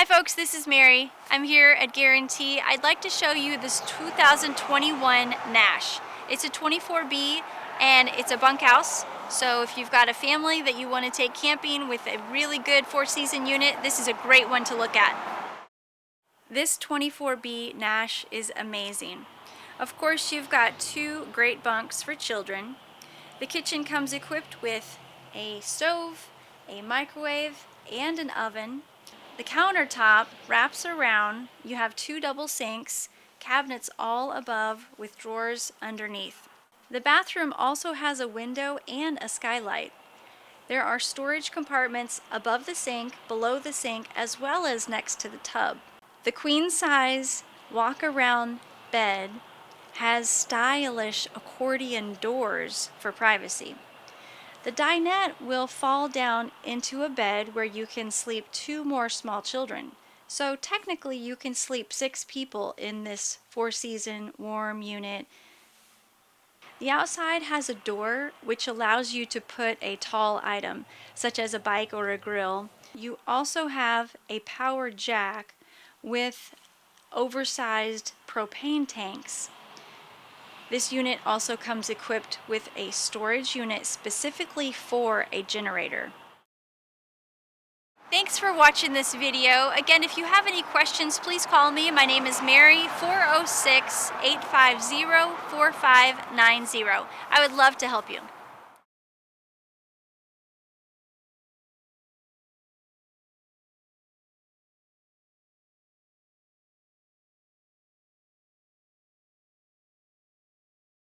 Hi folks, this is Mary. I'm here at Guaranty. I'd like to show you this 2021 Nash. It's a 24B and it's a bunkhouse. So if you've got a family that you want to take camping with a really good four-season unit, this is a great one to look at. This 24B Nash is amazing. Of course, you've got two great bunks for children. The kitchen comes equipped with a stove, a microwave, and an oven. The countertop wraps around. You have two double sinks, cabinets all above with drawers underneath. The bathroom also has a window and a skylight. There are storage compartments above the sink, below the sink, as well as next to the tub. The queen size walk-around bed has stylish accordion doors for privacy. The dinette will fall down into a bed where you can sleep two more small children. So technically you can sleep 6 people in this four-season warm unit. The outside has a door which allows you to put a tall item, such as a bike or a grill. You also have a power jack with oversized propane tanks. This unit also comes equipped with a storage unit specifically for a generator. Thanks for watching this video. Again, if you have any questions, please call me. My name is Mary, 406-850-4590. I would love to help you.